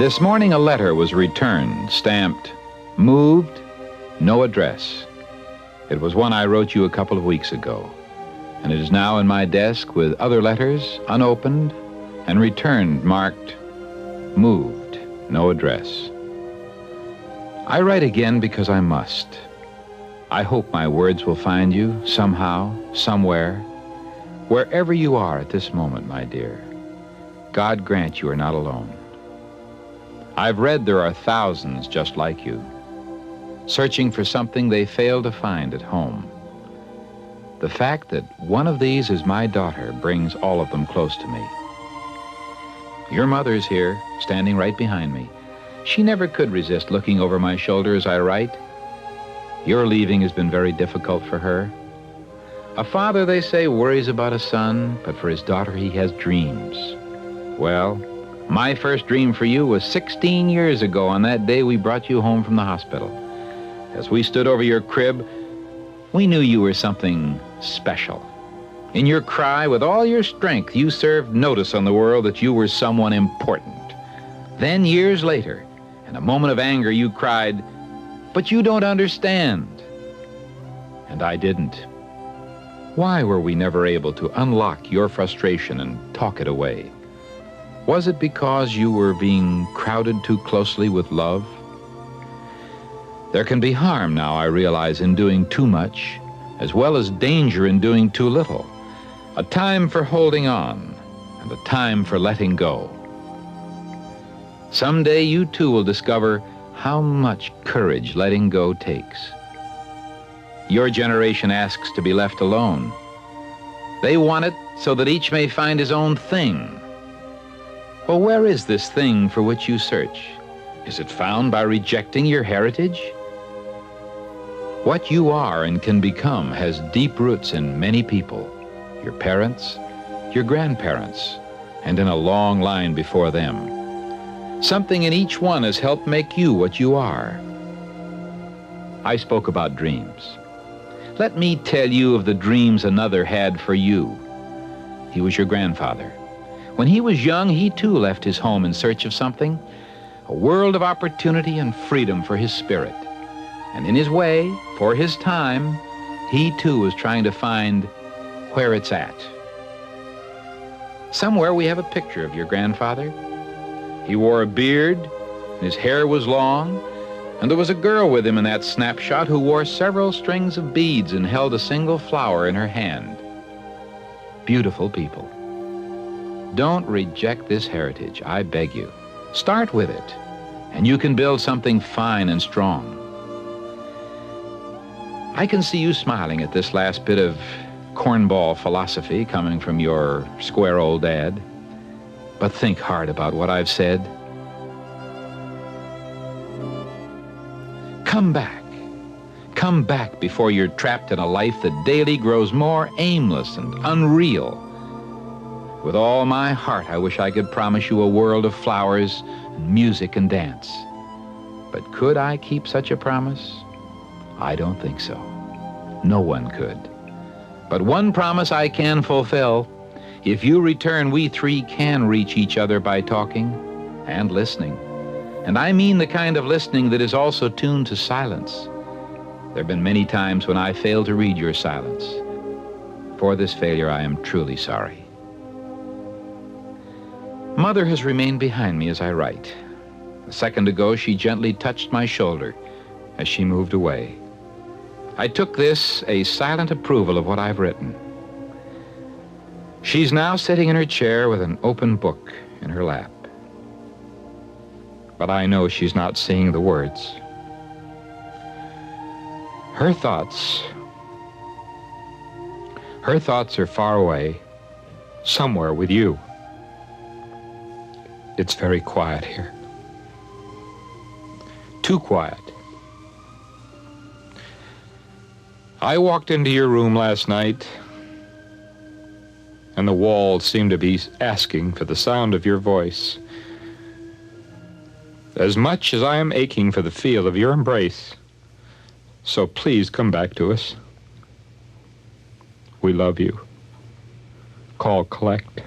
This morning a letter was returned, stamped, moved, no address. It was one I wrote you a couple of weeks ago, and it is now in my desk with other letters, unopened, and returned, marked, moved, no address. I write again because I must. I hope my words will find you somehow, somewhere, wherever you are at this moment, my dear. God grant you are not alone. I've read there are thousands just like you, searching for something they fail to find at home. The fact that one of these is my daughter brings all of them close to me. Your mother's here, standing right behind me. She never could resist looking over my shoulder as I write. Your leaving has been very difficult for her. A father, they say, worries about a son, but for his daughter he has dreams. Well, my first dream for you was 16 years ago on that day we brought you home from the hospital. As we stood over your crib, we knew you were something special. In your cry, with all your strength, you served notice on the world that you were someone important. Then, years later, in a moment of anger, you cried, "But you don't understand." And I didn't. Why were we never able to unlock your frustration and talk it away? Was it because you were being crowded too closely with love? There can be harm now, I realize, in doing too much, as well as danger in doing too little. A time for holding on, and a time for letting go. Someday you too will discover how much courage letting go takes. Your generation asks to be left alone. They want it so that each may find his own thing. Well, where is this thing for which you search? Is it found by rejecting your heritage? What you are and can become has deep roots in many people, your parents, your grandparents, and in a long line before them. Something in each one has helped make you what you are. I spoke about dreams. Let me tell you of the dreams another had for you. He was your grandfather. When he was young, he too left his home in search of something, a world of opportunity and freedom for his spirit. And in his way, for his time, he too was trying to find where it's at. Somewhere we have a picture of your grandfather. He wore a beard, and his hair was long, and there was a girl with him in that snapshot who wore several strings of beads and held a single flower in her hand. Beautiful people. Don't reject this heritage, I beg you. Start with it, and you can build something fine and strong. I can see you smiling at this last bit of cornball philosophy coming from your square old dad. But think hard about what I've said. Come back. Come back before you're trapped in a life that daily grows more aimless and unreal. With all my heart, I wish I could promise you a world of flowers and music and dance. But could I keep such a promise? I don't think so. No one could. But one promise I can fulfill. If you return, we three can reach each other by talking and listening. And I mean the kind of listening that is also tuned to silence. There have been many times when I failed to read your silence. For this failure, I am truly sorry. Mother has remained behind me as I write. A second ago, she gently touched my shoulder as she moved away. I took this a silent approval of what I've written. She's now sitting in her chair with an open book in her lap. But I know she's not seeing the words. Her thoughts are far away, somewhere with you. It's very quiet here. Too quiet. I walked into your room last night, and the walls seemed to be asking for the sound of your voice. As much as I am aching for the feel of your embrace, so please come back to us. We love you. Call collect.